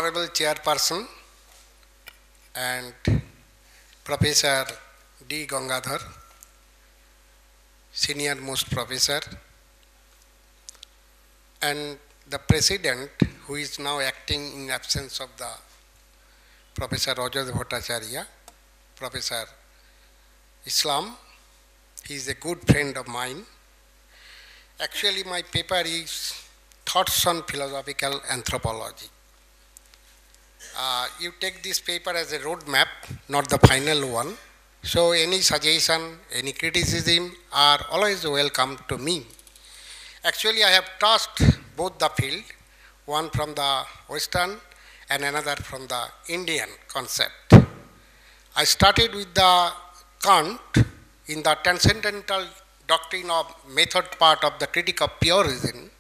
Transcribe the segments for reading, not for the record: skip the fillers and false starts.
Honorable Chairperson and Professor D. Gangadhar, Senior Most Professor, and the President, who is now acting in absence of the Professor Rajat Bhattacharya, Professor Islam. He is a good friend of mine. Actually, my paper is Thoughts on Philosophical Anthropology. You take this paper as a roadmap, not the final one. So any suggestion, any criticism are always welcome to me. Actually, I have touched both the field, one from the Western and another from the Indian concept. I started with the Kant in the transcendental doctrine of method part of the Critique of Pure Reason.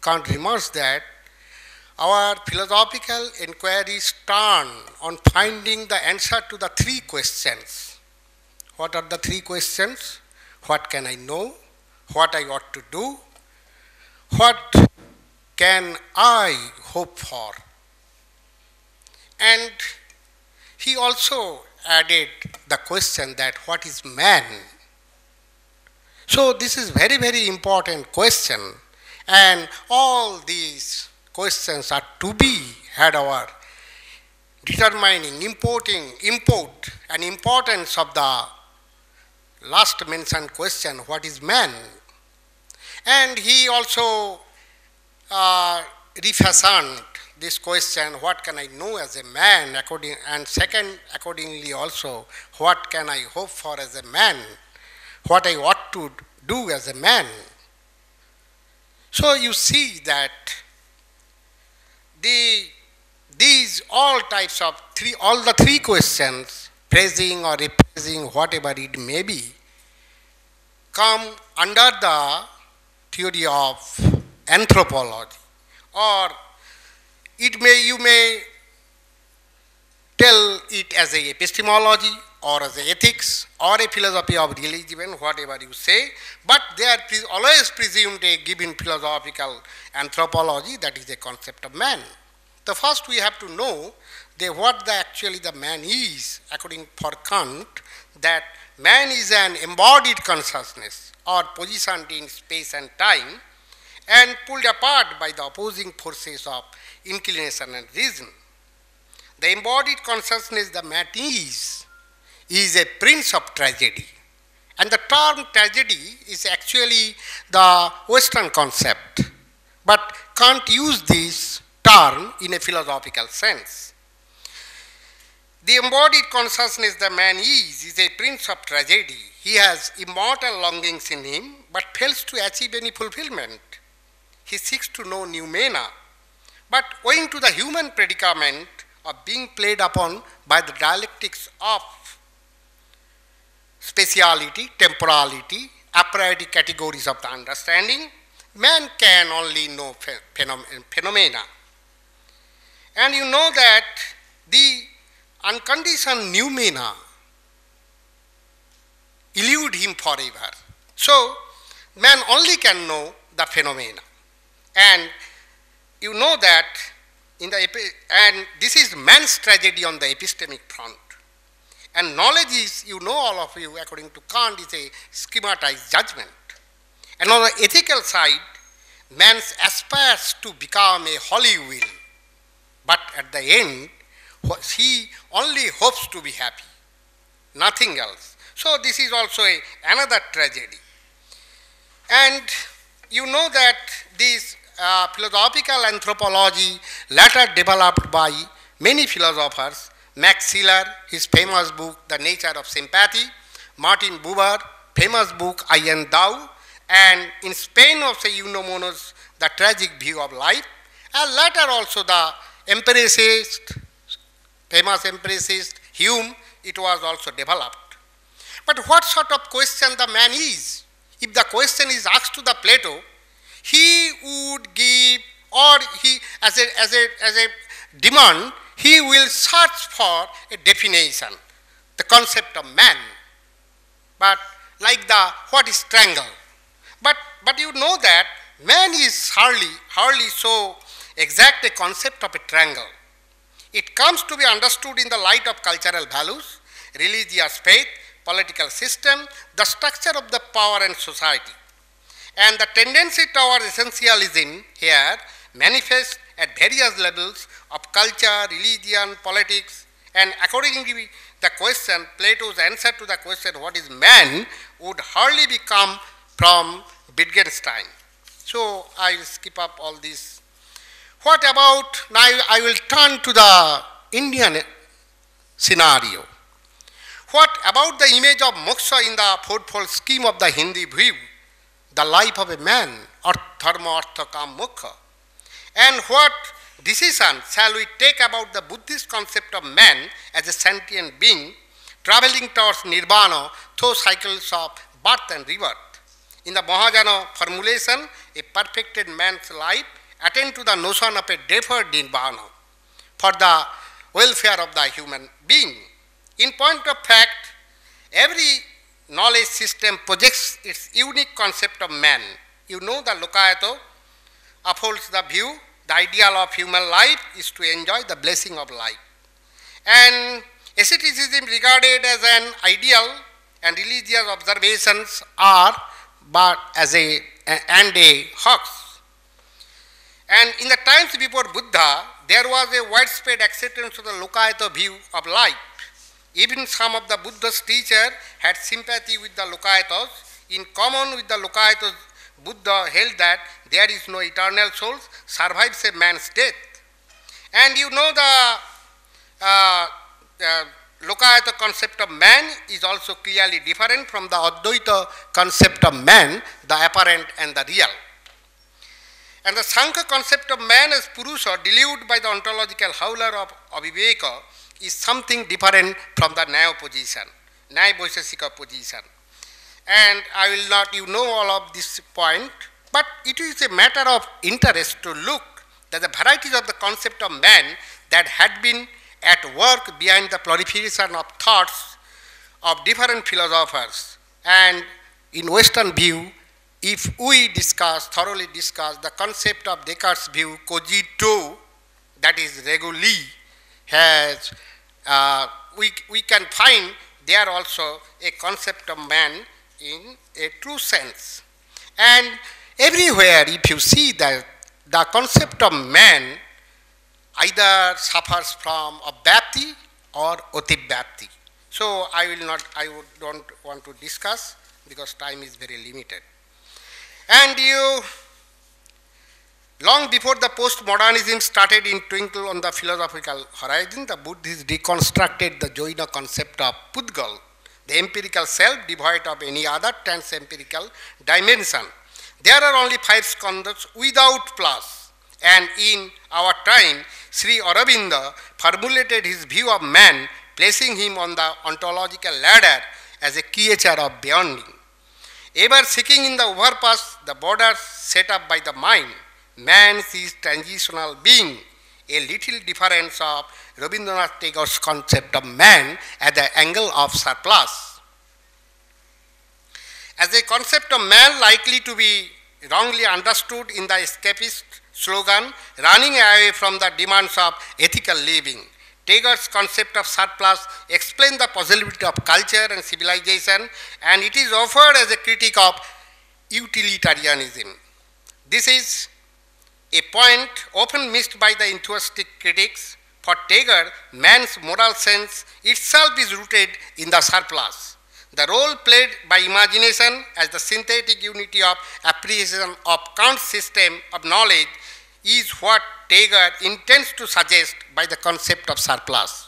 Kant remarks that our philosophical inquiries turn on finding the answer to the three questions. What are the three questions? What can I know? What I ought to do? What can I hope for? And he also added the question that what is man? So this is very, very important question, and all these questions are to be had our determining, import and importance of the last mentioned question, what is man? And he also refashioned this question, what can I know as a man, and second, accordingly also, what can I hope for as a man, what I ought to do as a man. So you see that these all types of all the three questions, praising or repraising, whatever it may be, come under the theory of anthropology, or you may tell it as a epistemology or as a ethics or a philosophy of religion, whatever you say, but they are always presumed a given philosophical anthropology, that is a concept of man. The first we have to know what actually the man is, according for Kant, that man is an embodied consciousness or positioned in space and time and pulled apart by the opposing forces of inclination and reason. The embodied consciousness the man is a prince of tragedy. And the term tragedy is actually the Western concept. But Kant used this term in a philosophical sense. The embodied consciousness the man is a prince of tragedy. He has immortal longings in him, but fails to achieve any fulfillment. He seeks to know noumena, but owing to the human predicament of being played upon by the dialectics of spatiality, temporality, a priori categories of the understanding, man can only know phenomena. And you know that the unconditioned noumena elude him forever. So man only can know the phenomena. And you know that and this is man's tragedy on the epistemic front. And knowledge is, you know, all of you, according to Kant, is a schematized judgment. And on the ethical side, man aspires to become a holy will, but at the end, he only hopes to be happy, nothing else. So this is also another tragedy. And you know that this philosophical anthropology later developed by many philosophers, Max Scheler, his famous book, The Nature of Sympathy, Martin Buber, famous book, I and Thou, and in Spain also you know Mono's The Tragic View of Life, and later also the empiricist, famous empiricist, Hume, it was also developed. But what sort of question the man is? If the question is asked to the Plato, he would give, or he, as a demand, he will search for a definition, the concept of man. But like what is triangle? But you know that man is hardly so exact a concept of a triangle. It comes to be understood in the light of cultural values, religious faith, political system, the structure of the power and society. And the tendency towards essentialism here manifests at various levels of culture, religion, politics, and accordingly the question, Plato's answer to the question, what is man, would hardly become from Wittgenstein. So I will skip up all this. What about, now I will turn to the Indian scenario. What about the image of moksha in the fourfold scheme of the Hindi view, the life of a man, or dharma, artha, kam, moksha? And what decision shall we take about the Buddhist concept of man as a sentient being traveling towards nirvana through cycles of birth and rebirth? In the Mahayana formulation, a perfected man's life attained to the notion of a deferred nirvana for the welfare of the human being. In point of fact, every knowledge system projects its unique concept of man. You know, the Lokayato upholds the view, the ideal of human life is to enjoy the blessing of life. And asceticism regarded as an ideal and religious observations are but as a hoax. And in the times before Buddha, there was a widespread acceptance of the Lokayata view of life. Even some of the Buddha's teachers had sympathy with the Lokayatas. In common with the Lokayatas, Buddha held that there is no eternal soul, survives a man's death. And you know the Lokayata concept of man is also clearly different from the Advaita concept of man, the apparent and the real. And the Sankhya concept of man as Purusha, deluded by the ontological howler of Aviveka, is something different from the Nyaya position, Nyaya Vaisheshika position. And I will not, you know all of this point, but it is a matter of interest to look at the varieties of the concept of man that had been at work behind the proliferation of thoughts of different philosophers. And in Western view, if we thoroughly discuss the concept of Descartes' view, cogito, that is reguli, has, we can find there also a concept of man in a true sense. And everywhere, if you see that the concept of man either suffers from abhyapti or otibhyapti. So I don't want to discuss because time is very limited. And long before the postmodernism started in twinkle on the philosophical horizon, the Buddhists reconstructed the Jaina concept of Pudgal, the empirical self devoid of any other trans-empirical dimension. There are only 5 skandhas without plus. And in our time, Sri Aurobindo formulated his view of man, placing him on the ontological ladder as a creature of beyonding. Ever seeking in the overpass the borders set up by the mind, man is transitional being, a little difference of Rabindranath Tagore's concept of man at the angle of surplus. As a concept of man likely to be wrongly understood in the escapist slogan, running away from the demands of ethical living, Tagore's concept of surplus explains the possibility of culture and civilization, and it is offered as a critique of utilitarianism. This is a point often missed by the enthusiastic critics. For Tagore, man's moral sense itself is rooted in the surplus. The role played by imagination as the synthetic unity of appreciation of Kant's system of knowledge is what Tagore intends to suggest by the concept of surplus.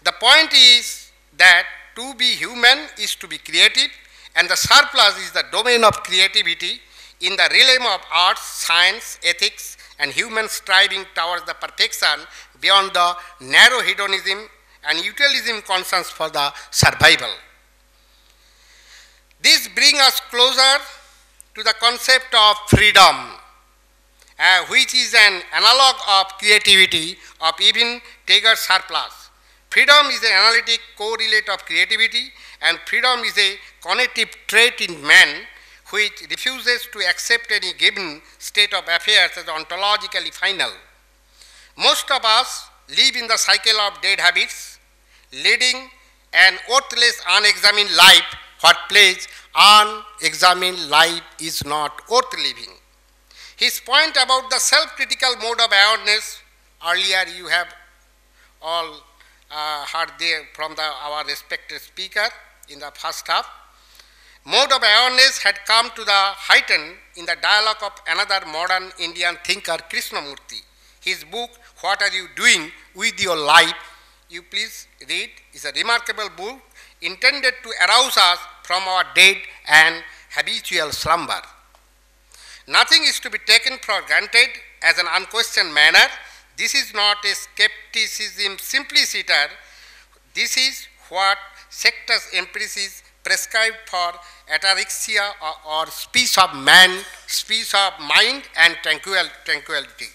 The point is that to be human is to be creative, and the surplus is the domain of creativity in the realm of arts, science, ethics, and human striving towards the perfection beyond the narrow hedonism and utilitarianism concerns for the survival. This brings us closer to the concept of freedom, which is an analog of creativity of even Tagore's surplus. Freedom is an analytic correlate of creativity, and freedom is a cognitive trait in man which refuses to accept any given state of affairs as ontologically final. Most of us live in the cycle of dead habits, leading an worthless, unexamined life. What plays unexamined life is not worth living. His point about the self-critical mode of awareness, earlier you have all heard there from our respected speaker in the first half. Mode of awareness had come to the heighten in the dialogue of another modern Indian thinker, Krishnamurti. His book, What Are You Doing With Your Life? You please read. It's a remarkable book intended to arouse us from our dead and habitual slumber. Nothing is to be taken for granted as an unquestioned manner. This is not a skepticism simpliciter. This is what sectors emphasis prescribed for ataraxia or peace of man, peace of mind and tranquility.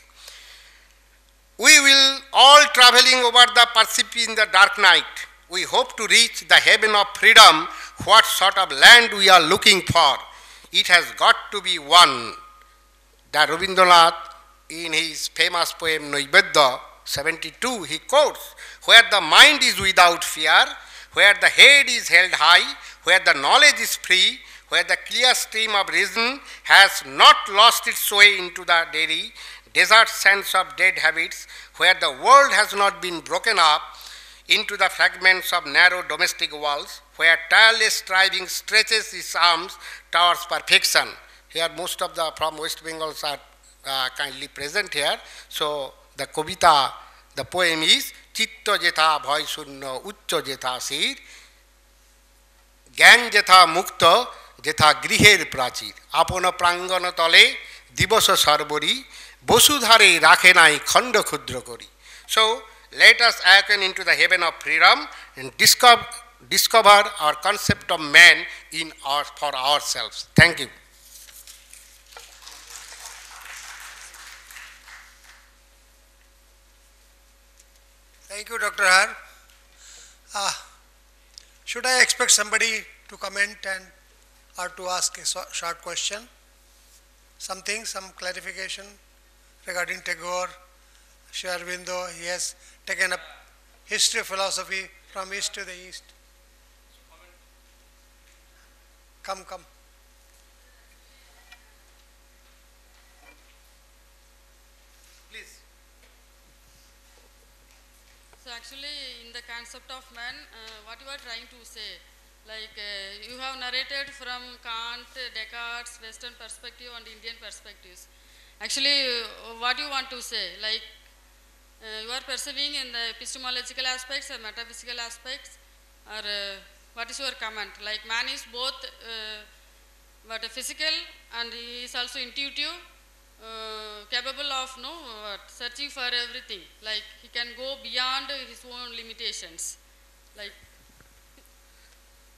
We will all traveling over the Pacific in the dark night. We hope to reach the heaven of freedom. What sort of land we are looking for? It has got to be one that Rabindranath, in his famous poem Naivedya 72, he quotes, where the mind is without fear, where the head is held high, where the knowledge is free, where the clear stream of reason has not lost its way into the dairy, desert sands of dead habits, where the world has not been broken up into the fragments of narrow domestic walls, where tireless striving stretches its arms towards perfection. Here most of the from West Bengal are kindly present here. So the Kavita, the poem is Chitta jetha bhoy shunno uchcho jetha sir, জ্ঞান যেথা মুক্ত যেথা গৃহের প্রাচীর আপন প্রাঙ্গণ তলে দিবস সর্বরি বসুধারে রাখে নাই খণ্ড ক্ষুদ্র করি. So let us awaken into the heaven of freedom and discover our concept of man for ourselves. Thank you. Thank you, Dr. Harh. Should I expect somebody to comment or to ask a short question? Something, some clarification regarding Tagore, Sri Aurobindo. He has taken up history of philosophy from east to the east. Come. Please. So actually in the concept of man, what you are trying to say, like you have narrated from Kant, Descartes, Western perspective and Indian perspectives. Actually what you want to say, like you are perceiving in the epistemological aspects or metaphysical aspects, or what is your comment? Like man is both but physical and he is also intuitive, capable of searching for everything, like he can go beyond his own limitations. Like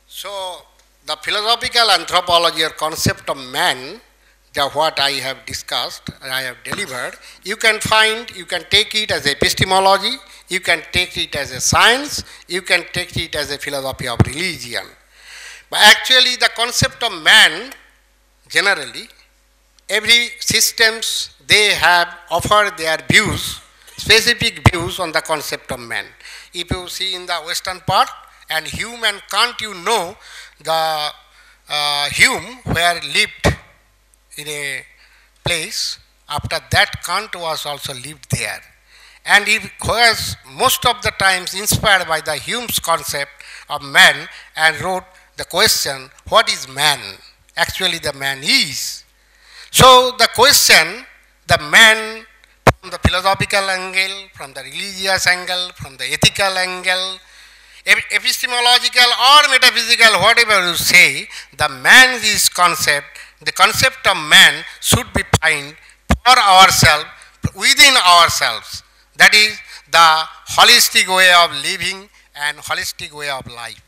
so the philosophical anthropology or concept of man, what I have discussed, I have delivered, you can take it as epistemology, you can take it as a science, you can take it as a philosophy of religion. But actually the concept of man, generally, every systems, they have offered their views, specific views on the concept of man. If you see in the western part, and Hume and Kant, you know, the Hume where lived in a place, after that Kant was also lived there. And he was most of the times inspired by the Hume's concept of man and wrote the question, what is man? Actually the man is. So the question, the man from the philosophical angle, from the religious angle, from the ethical angle, epistemological or metaphysical, whatever you say, the man is concept, the concept of man should be found for ourselves, within ourselves. That is the holistic way of living and holistic way of life.